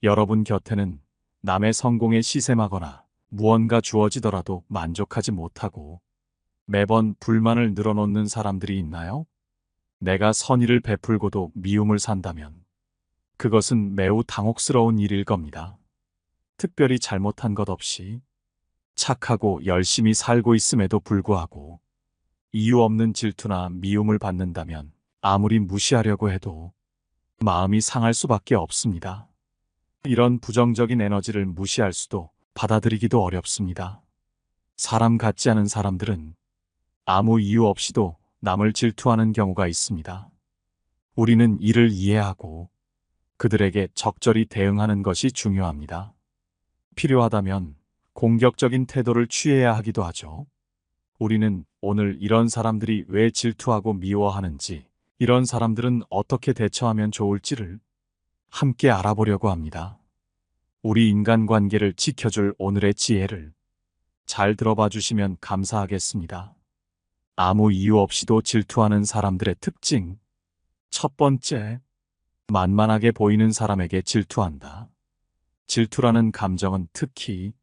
여러분 곁에는 남의 성공에 시샘하거나 무언가 주어지더라도 만족하지 못하고 매번 불만을 늘어놓는 사람들이 있나요? 내가 선의를 베풀고도 미움을 산다면 그것은 매우 당혹스러운 일일 겁니다. 특별히 잘못한 것 없이 착하고 열심히 살고 있음에도 불구하고 이유 없는 질투나 미움을 받는다면 아무리 무시하려고 해도 마음이 상할 수밖에 없습니다. 이런 부정적인 에너지를 무시할 수도 받아들이기도 어렵습니다. 사람 같지 않은 사람들은 아무 이유 없이도 남을 질투하는 경우가 있습니다. 우리는 이를 이해하고 그들에게 적절히 대응하는 것이 중요합니다. 필요하다면 공격적인 태도를 취해야 하기도 하죠. 우리는 오늘 이런 사람들이 왜 질투하고 미워하는지, 이런 사람들은 어떻게 대처하면 좋을지를 함께 알아보려고 합니다. 우리 인간관계를 지켜줄 오늘의 지혜를 잘 들어봐 주시면 감사하겠습니다. 아무 이유 없이도 질투하는 사람들의 특징. 첫 번째, 만만하게 보이는 사람에게 질투한다. 질투라는 감정은 특히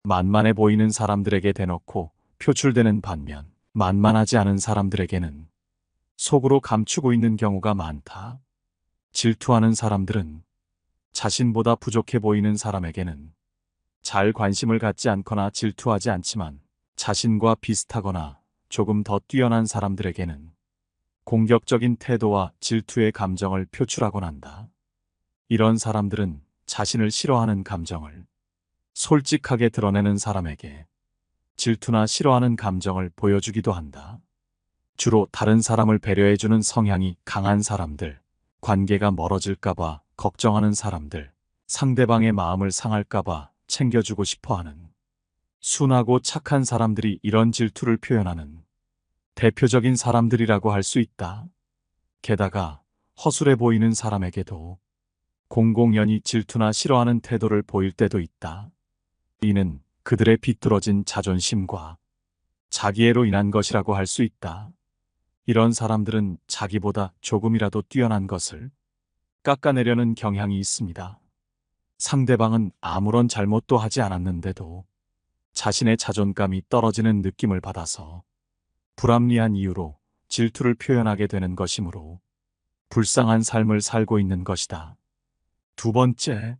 만만해 보이는 사람들에게 대놓고 표출되는 반면 만만하지 않은 사람들에게는 속으로 감추고 있는 경우가 많다. 질투하는 사람들은 자신보다 부족해 보이는 사람에게는 잘 관심을 갖지 않거나 질투하지 않지만 자신과 비슷하거나 조금 더 뛰어난 사람들에게는 공격적인 태도와 질투의 감정을 표출하곤 한다. 이런 사람들은 자신을 싫어하는 감정을 솔직하게 드러내는 사람에게 질투나 싫어하는 감정을 보여주기도 한다. 주로 다른 사람을 배려해주는 성향이 강한 사람들, 관계가 멀어질까봐 걱정하는 사람들, 상대방의 마음을 상할까봐 챙겨주고 싶어하는 순하고 착한 사람들이 이런 질투를 표현하는 대표적인 사람들이라고 할 수 있다. 게다가 허술해 보이는 사람에게도 공공연히 질투나 싫어하는 태도를 보일 때도 있다. 이는 그들의 비뚤어진 자존심과 자기애로 인한 것이라고 할 수 있다. 이런 사람들은 자기보다 조금이라도 뛰어난 것을 깎아내려는 경향이 있습니다. 상대방은 아무런 잘못도 하지 않았는데도 자신의 자존감이 떨어지는 느낌을 받아서 불합리한 이유로 질투를 표현하게 되는 것이므로 불쌍한 삶을 살고 있는 것이다. 두 번째,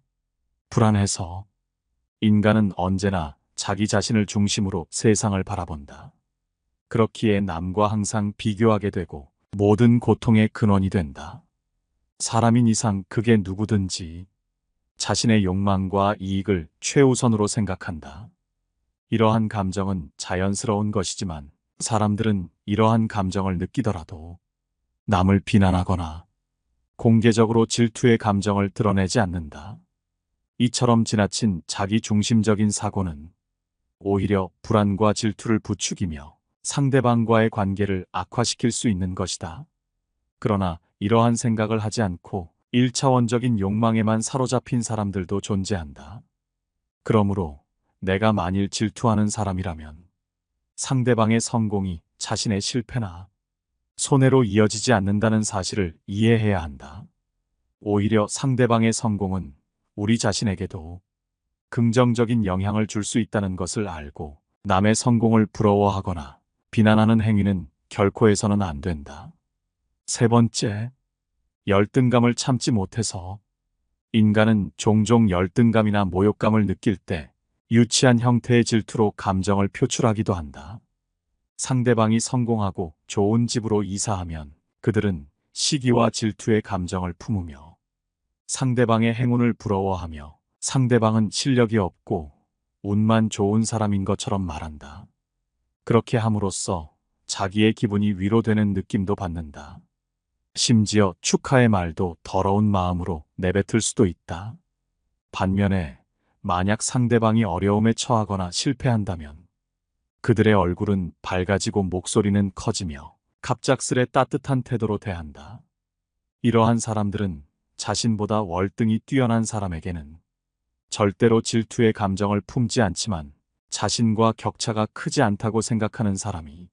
불안해서. 인간은 언제나 자기 자신을 중심으로 세상을 바라본다. 그렇기에 남과 항상 비교하게 되고 모든 고통의 근원이 된다. 사람인 이상 그게 누구든지 자신의 욕망과 이익을 최우선으로 생각한다. 이러한 감정은 자연스러운 것이지만 사람들은 이러한 감정을 느끼더라도 남을 비난하거나 공개적으로 질투의 감정을 드러내지 않는다. 이처럼 지나친 자기 중심적인 사고는 오히려 불안과 질투를 부추기며 상대방과의 관계를 악화시킬 수 있는 것이다. 그러나 이러한 생각을 하지 않고 1차원적인 욕망에만 사로잡힌 사람들도 존재한다. 그러므로 내가 만일 질투하는 사람이라면 상대방의 성공이 자신의 실패나 손해로 이어지지 않는다는 사실을 이해해야 한다. 오히려 상대방의 성공은 우리 자신에게도 긍정적인 영향을 줄 수 있다는 것을 알고 남의 성공을 부러워하거나 비난하는 행위는 결코 해서는 안 된다. 세 번째, 열등감을 참지 못해서. 인간은 종종 열등감이나 모욕감을 느낄 때 유치한 형태의 질투로 감정을 표출하기도 한다. 상대방이 성공하고 좋은 집으로 이사하면 그들은 시기와 질투의 감정을 품으며 상대방의 행운을 부러워하며 상대방은 실력이 없고 운만 좋은 사람인 것처럼 말한다. 그렇게 함으로써 자기의 기분이 위로되는 느낌도 받는다. 심지어 축하의 말도 더러운 마음으로 내뱉을 수도 있다. 반면에 만약 상대방이 어려움에 처하거나 실패한다면 그들의 얼굴은 밝아지고 목소리는 커지며 갑작스레 따뜻한 태도로 대한다. 이러한 사람들은 자신보다 월등히 뛰어난 사람에게는 절대로 질투의 감정을 품지 않지만 자신과 격차가 크지 않다고 생각하는 사람이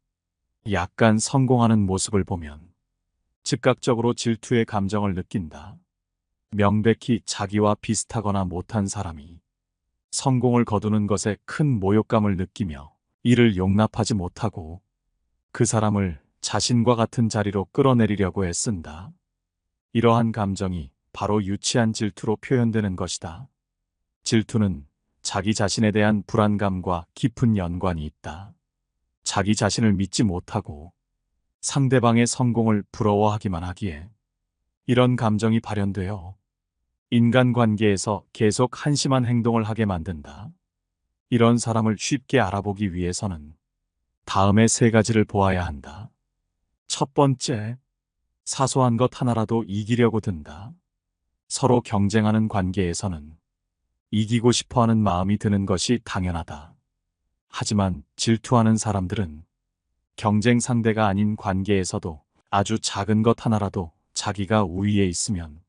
약간 성공하는 모습을 보면 즉각적으로 질투의 감정을 느낀다. 명백히 자기와 비슷하거나 못한 사람이 성공을 거두는 것에 큰 모욕감을 느끼며 이를 용납하지 못하고 그 사람을 자신과 같은 자리로 끌어내리려고 애쓴다. 이러한 감정이 바로 유치한 질투로 표현되는 것이다. 질투는 자기 자신에 대한 불안감과 깊은 연관이 있다. 자기 자신을 믿지 못하고 상대방의 성공을 부러워하기만 하기에 이런 감정이 발현되어 인간관계에서 계속 한심한 행동을 하게 만든다. 이런 사람을 쉽게 알아보기 위해서는 다음의 세 가지를 보아야 한다. 첫 번째, 사소한 것 하나라도 이기려고 든다. 서로 경쟁하는 관계에서는 이기고 싶어하는 마음이 드는 것이 당연하다. 하지만 질투하는 사람들은 경쟁 상대가 아닌 관계에서도 아주 작은 것 하나라도 자기가 우위에 있으면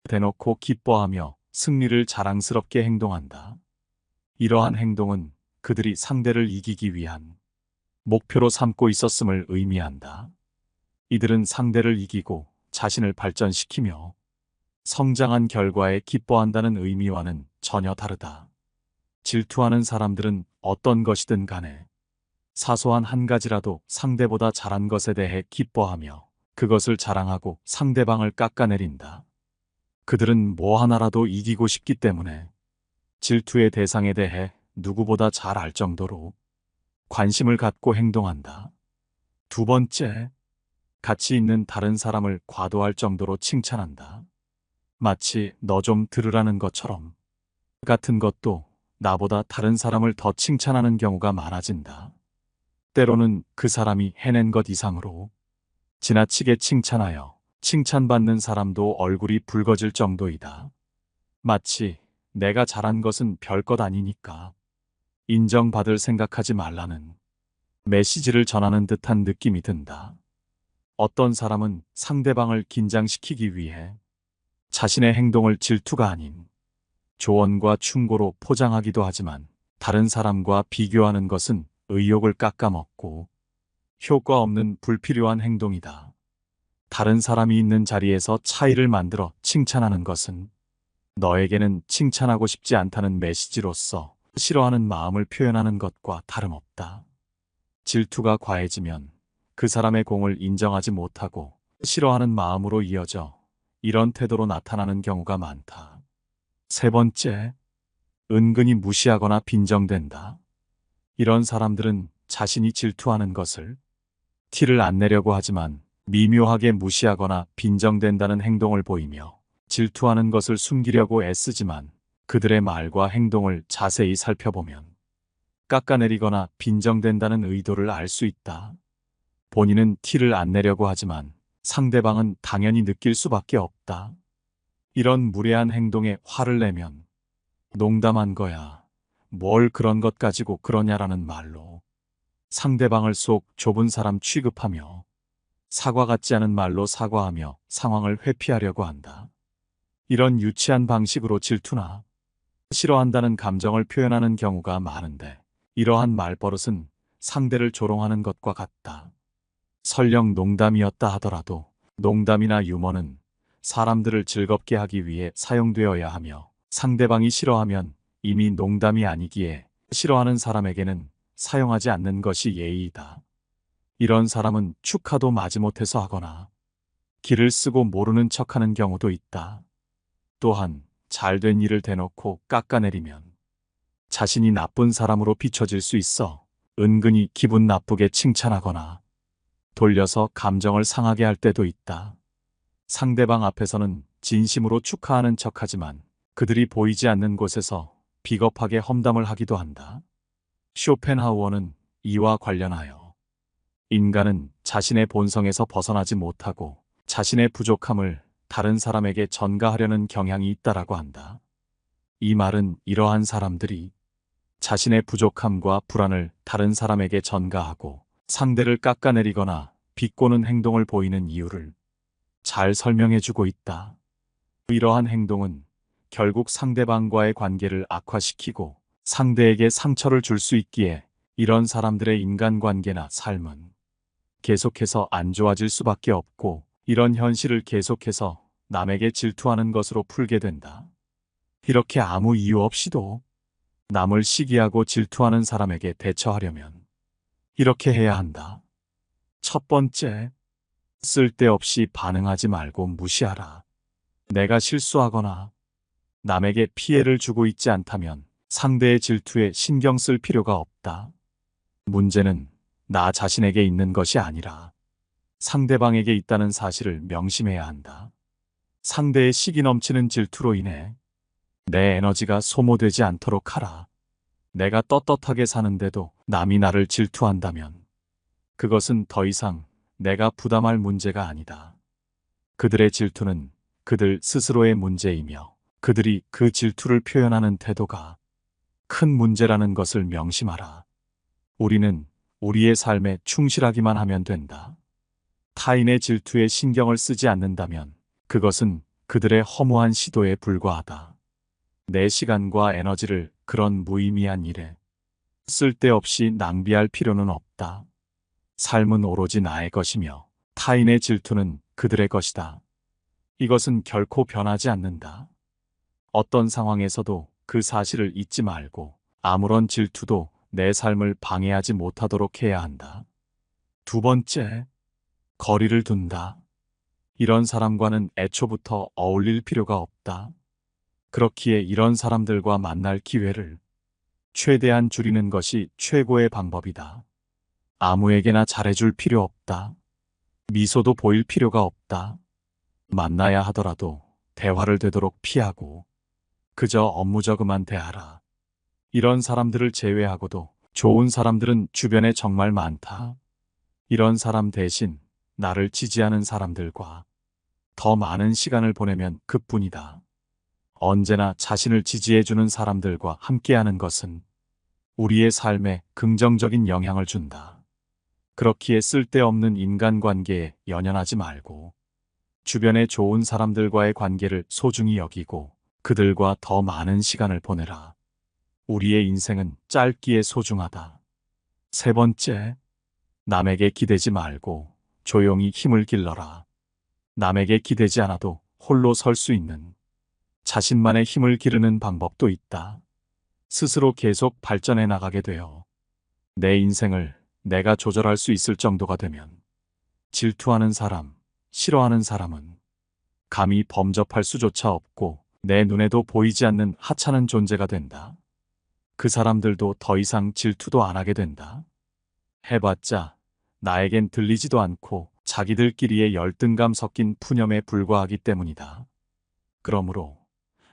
대놓고 기뻐하며 승리를 자랑스럽게 행동한다. 이러한 행동은 그들이 상대를 이기기 위한 목표로 삼고 있었음을 의미한다. 이들은 상대를 이기고 자신을 발전시키며 성장한 결과에 기뻐한다는 의미와는 전혀 다르다. 질투하는 사람들은 어떤 것이든 간에 사소한 한 가지라도 상대보다 잘한 것에 대해 기뻐하며 그것을 자랑하고 상대방을 깎아내린다. 그들은 뭐 하나라도 이기고 싶기 때문에 질투의 대상에 대해 누구보다 잘 알 정도로 관심을 갖고 행동한다. 두 번째, 가치 있는 다른 사람을 과도할 정도로 칭찬한다. 마치 너 좀 들으라는 것처럼 같은 것도 나보다 다른 사람을 더 칭찬하는 경우가 많아진다. 때로는 그 사람이 해낸 것 이상으로 지나치게 칭찬하여 칭찬받는 사람도 얼굴이 붉어질 정도이다. 마치 내가 잘한 것은 별것 아니니까 인정받을 생각하지 말라는 메시지를 전하는 듯한 느낌이 든다. 어떤 사람은 상대방을 긴장시키기 위해 자신의 행동을 질투가 아닌 조언과 충고로 포장하기도 하지만 다른 사람과 비교하는 것은 의욕을 깎아먹고 효과 없는 불필요한 행동이다. 다른 사람이 있는 자리에서 차이를 만들어 칭찬하는 것은 너에게는 칭찬하고 싶지 않다는 메시지로서 싫어하는 마음을 표현하는 것과 다름없다. 질투가 과해지면 그 사람의 공을 인정하지 못하고 싫어하는 마음으로 이어져 이런 태도로 나타나는 경우가 많다. 세 번째, 은근히 무시하거나 빈정된다. 이런 사람들은 자신이 질투하는 것을 티를 안 내려고 하지만 미묘하게 무시하거나 빈정된다는 행동을 보이며 질투하는 것을 숨기려고 애쓰지만 그들의 말과 행동을 자세히 살펴보면 깎아내리거나 빈정된다는 의도를 알 수 있다. 본인은 티를 안 내려고 하지만 상대방은 당연히 느낄 수밖에 없다. 이런 무례한 행동에 화를 내면 농담한 거야. 뭘 그런 것 가지고 그러냐라는 말로 상대방을 속 좁은 사람 취급하며 사과 같지 않은 말로 사과하며 상황을 회피하려고 한다. 이런 유치한 방식으로 질투나 싫어한다는 감정을 표현하는 경우가 많은데 이러한 말버릇은 상대를 조롱하는 것과 같다. 설령 농담이었다 하더라도 농담이나 유머는 사람들을 즐겁게 하기 위해 사용되어야 하며 상대방이 싫어하면 이미 농담이 아니기에 싫어하는 사람에게는 사용하지 않는 것이 예의이다. 이런 사람은 축하도 마지못해서 하거나 기를 쓰고 모르는 척하는 경우도 있다. 또한 잘된 일을 대놓고 깎아내리면 자신이 나쁜 사람으로 비춰질 수 있어 은근히 기분 나쁘게 칭찬하거나 돌려서 감정을 상하게 할 때도 있다. 상대방 앞에서는 진심으로 축하하는 척하지만 그들이 보이지 않는 곳에서 비겁하게 험담을 하기도 한다. 쇼펜하우어는 이와 관련하여 인간은 자신의 본성에서 벗어나지 못하고 자신의 부족함을 다른 사람에게 전가하려는 경향이 있다라고 한다. 이 말은 이러한 사람들이 자신의 부족함과 불안을 다른 사람에게 전가하고 상대를 깎아내리거나 비꼬는 행동을 보이는 이유를 잘 설명해주고 있다. 이러한 행동은 결국 상대방과의 관계를 악화시키고 상대에게 상처를 줄 수 있기에 이런 사람들의 인간관계나 삶은 계속해서 안 좋아질 수밖에 없고 이런 현실을 계속해서 남에게 질투하는 것으로 풀게 된다. 이렇게 아무 이유 없이도 남을 시기하고 질투하는 사람에게 대처하려면 이렇게 해야 한다. 첫 번째, 쓸데없이 반응하지 말고 무시하라. 내가 실수하거나 남에게 피해를 주고 있지 않다면 상대의 질투에 신경 쓸 필요가 없다. 문제는 나 자신에게 있는 것이 아니라 상대방에게 있다는 사실을 명심해야 한다. 상대의 시기 넘치는 질투로 인해 내 에너지가 소모되지 않도록 하라. 내가 떳떳하게 사는데도 남이 나를 질투한다면 그것은 더 이상 내가 부담할 문제가 아니다. 그들의 질투는 그들 스스로의 문제이며 그들이 그 질투를 표현하는 태도가 큰 문제라는 것을 명심하라. 우리는 우리의 삶에 충실하기만 하면 된다. 타인의 질투에 신경을 쓰지 않는다면 그것은 그들의 허무한 시도에 불과하다. 내 시간과 에너지를 그런 무의미한 일에 쓸데없이 낭비할 필요는 없다. 삶은 오로지 나의 것이며 타인의 질투는 그들의 것이다. 이것은 결코 변하지 않는다. 어떤 상황에서도 그 사실을 잊지 말고 아무런 질투도 내 삶을 방해하지 못하도록 해야 한다. 두 번째, 거리를 둔다. 이런 사람과는 애초부터 어울릴 필요가 없다. 그렇기에 이런 사람들과 만날 기회를 최대한 줄이는 것이 최고의 방법이다. 아무에게나 잘해줄 필요 없다. 미소도 보일 필요가 없다. 만나야 하더라도 대화를 되도록 피하고 그저 업무저그만 대하라. 이런 사람들을 제외하고도 좋은 사람들은 주변에 정말 많다. 이런 사람 대신 나를 지지하는 사람들과 더 많은 시간을 보내면 그뿐이다. 언제나 자신을 지지해주는 사람들과 함께하는 것은 우리의 삶에 긍정적인 영향을 준다. 그렇기에 쓸데없는 인간관계에 연연하지 말고 주변의 좋은 사람들과의 관계를 소중히 여기고 그들과 더 많은 시간을 보내라. 우리의 인생은 짧기에 소중하다. 세 번째, 남에게 기대지 말고 조용히 힘을 길러라. 남에게 기대지 않아도 홀로 설 수 있는 자신만의 힘을 기르는 방법도 있다. 스스로 계속 발전해 나가게 되어 내 인생을 내가 조절할 수 있을 정도가 되면 질투하는 사람, 싫어하는 사람은 감히 범접할 수조차 없고 내 눈에도 보이지 않는 하찮은 존재가 된다. 그 사람들도 더 이상 질투도 안 하게 된다. 해봤자 나에겐 들리지도 않고 자기들끼리의 열등감 섞인 푸념에 불과하기 때문이다. 그러므로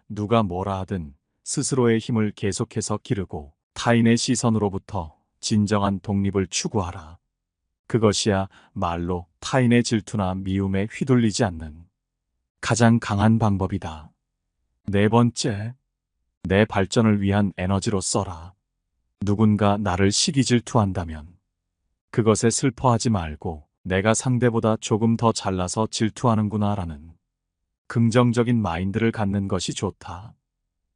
누가 뭐라 하든 스스로의 힘을 계속해서 기르고 타인의 시선으로부터 진정한 독립을 추구하라. 그것이야 말로 타인의 질투나 미움에 휘둘리지 않는 가장 강한 방법이다. 네 번째, 내 발전을 위한 에너지로 써라. 누군가 나를 시기 질투한다면 그것에 슬퍼하지 말고 내가 상대보다 조금 더 잘나서 질투하는구나라는 긍정적인 마인드를 갖는 것이 좋다.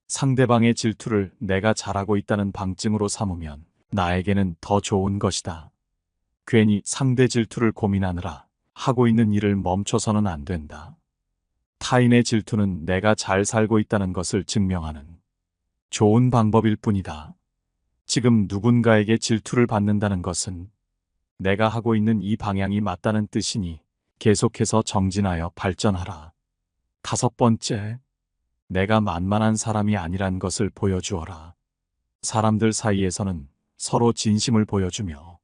상대방의 질투를 내가 잘하고 있다는 방증으로 삼으면 나에게는 더 좋은 것이다. 괜히 상대 질투를 고민하느라 하고 있는 일을 멈춰서는 안 된다. 타인의 질투는 내가 잘 살고 있다는 것을 증명하는 좋은 방법일 뿐이다. 지금 누군가에게 질투를 받는다는 것은 내가 하고 있는 이 방향이 맞다는 뜻이니 계속해서 정진하여 발전하라. 다섯 번째, 내가 만만한 사람이 아니란 것을 보여주어라. 사람들 사이에서는 서로 진심을 보여주며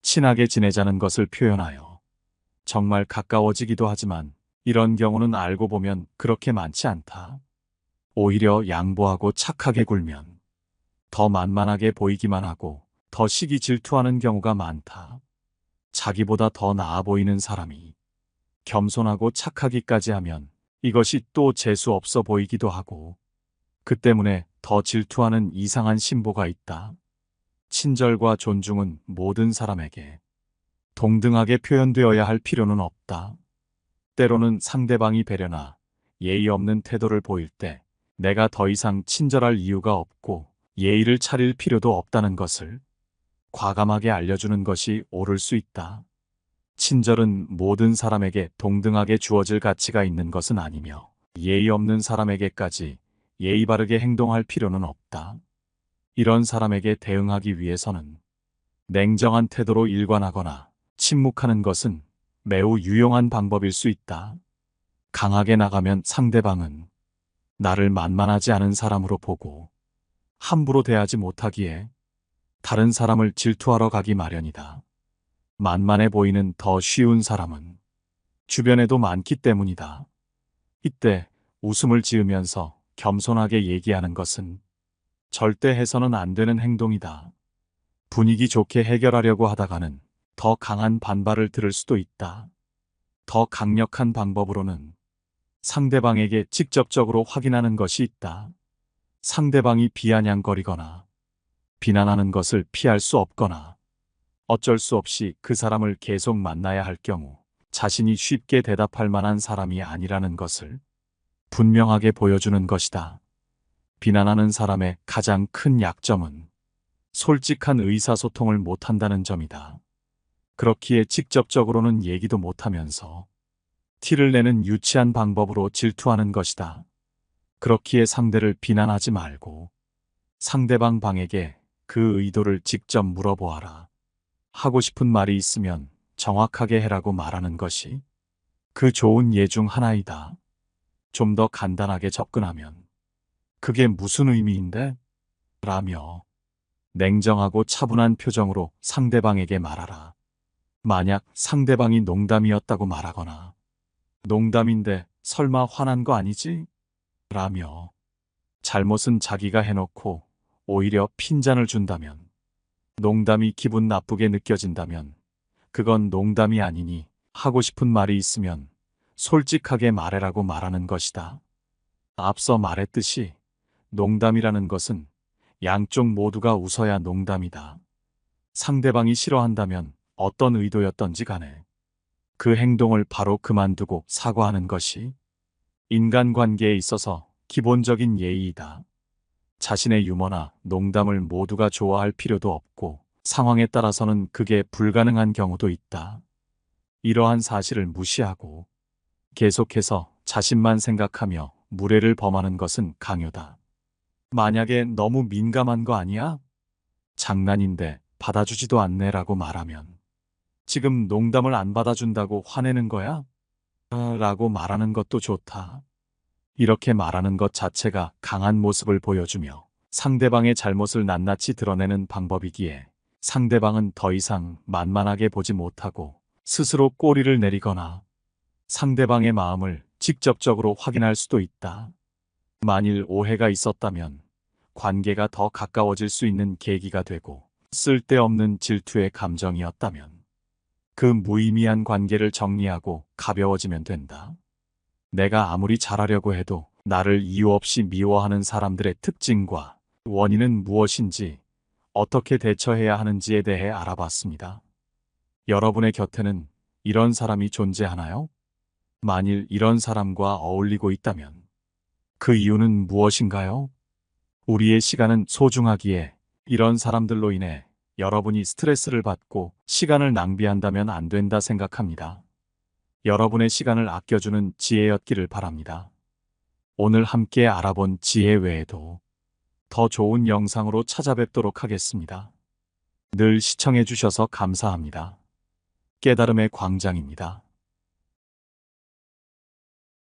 친하게 지내자는 것을 표현하여 정말 가까워지기도 하지만 이런 경우는 알고 보면 그렇게 많지 않다. 오히려 양보하고 착하게 굴면 더 만만하게 보이기만 하고 더 시기 질투하는 경우가 많다. 자기보다 더 나아 보이는 사람이 겸손하고 착하기까지 하면 이것이 또 재수 없어 보이기도 하고 그 때문에 더 질투하는 이상한 심보가 있다. 친절과 존중은 모든 사람에게 동등하게 표현되어야 할 필요는 없다. 때로는 상대방이 배려나 예의 없는 태도를 보일 때 내가 더 이상 친절할 이유가 없고 예의를 차릴 필요도 없다는 것을 과감하게 알려주는 것이 옳을 수 있다. 친절은 모든 사람에게 동등하게 주어질 가치가 있는 것은 아니며 예의 없는 사람에게까지 예의 바르게 행동할 필요는 없다. 이런 사람에게 대응하기 위해서는 냉정한 태도로 일관하거나 침묵하는 것은 매우 유용한 방법일 수 있다. 강하게 나가면 상대방은 나를 만만하지 않은 사람으로 보고 함부로 대하지 못하기에 다른 사람을 질투하러 가기 마련이다. 만만해 보이는 더 쉬운 사람은 주변에도 많기 때문이다. 이때 웃음을 지으면서 겸손하게 얘기하는 것은 절대 해서는 안 되는 행동이다. 분위기 좋게 해결하려고 하다가는 더 강한 반발을 들을 수도 있다. 더 강력한 방법으로는 상대방에게 직접적으로 확인하는 것이 있다. 상대방이 비아냥거리거나 비난하는 것을 피할 수 없거나 어쩔 수 없이 그 사람을 계속 만나야 할 경우 자신이 쉽게 대답할 만한 사람이 아니라는 것을 분명하게 보여주는 것이다. 비난하는 사람의 가장 큰 약점은 솔직한 의사소통을 못한다는 점이다. 그렇기에 직접적으로는 얘기도 못하면서 티를 내는 유치한 방법으로 질투하는 것이다. 그렇기에 상대를 비난하지 말고 상대방 방에게 그 의도를 직접 물어보아라. 하고 싶은 말이 있으면 정확하게 해라고 말하는 것이 그 좋은 예 중 하나이다. 좀 더 간단하게 접근하면 그게 무슨 의미인데? 라며 냉정하고 차분한 표정으로 상대방에게 말하라. 만약 상대방이 농담이었다고 말하거나 농담인데 설마 화난 거 아니지? 라며 잘못은 자기가 해놓고 오히려 핀잔을 준다면, 농담이 기분 나쁘게 느껴진다면 그건 농담이 아니니 하고 싶은 말이 있으면 솔직하게 말해라고 말하는 것이다. 앞서 말했듯이 농담이라는 것은 양쪽 모두가 웃어야 농담이다. 상대방이 싫어한다면 어떤 의도였던지 간에 그 행동을 바로 그만두고 사과하는 것이 인간관계에 있어서 기본적인 예의이다. 자신의 유머나 농담을 모두가 좋아할 필요도 없고 상황에 따라서는 그게 불가능한 경우도 있다. 이러한 사실을 무시하고 계속해서 자신만 생각하며 무례를 범하는 것은 강요다. 만약에 너무 민감한 거 아니야? 장난인데 받아주지도 않네라고 말하면 지금 농담을 안 받아준다고 화내는 거야? 라고 말하는 것도 좋다. 이렇게 말하는 것 자체가 강한 모습을 보여주며 상대방의 잘못을 낱낱이 드러내는 방법이기에 상대방은 더 이상 만만하게 보지 못하고 스스로 꼬리를 내리거나 상대방의 마음을 직접적으로 확인할 수도 있다. 만일 오해가 있었다면 관계가 더 가까워질 수 있는 계기가 되고 쓸데없는 질투의 감정이었다면 그 무의미한 관계를 정리하고 가벼워지면 된다. 내가 아무리 잘하려고 해도 나를 이유 없이 미워하는 사람들의 특징과 원인은 무엇인지 어떻게 대처해야 하는지에 대해 알아봤습니다. 여러분의 곁에는 이런 사람이 존재하나요? 만일 이런 사람과 어울리고 있다면 그 이유는 무엇인가요? 우리의 시간은 소중하기에 이런 사람들로 인해 여러분이 스트레스를 받고 시간을 낭비한다면 안 된다 생각합니다. 여러분의 시간을 아껴주는 지혜였기를 바랍니다. 오늘 함께 알아본 지혜 외에도 더 좋은 영상으로 찾아뵙도록 하겠습니다. 늘 시청해 주셔서 감사합니다. 깨달음의 광장입니다.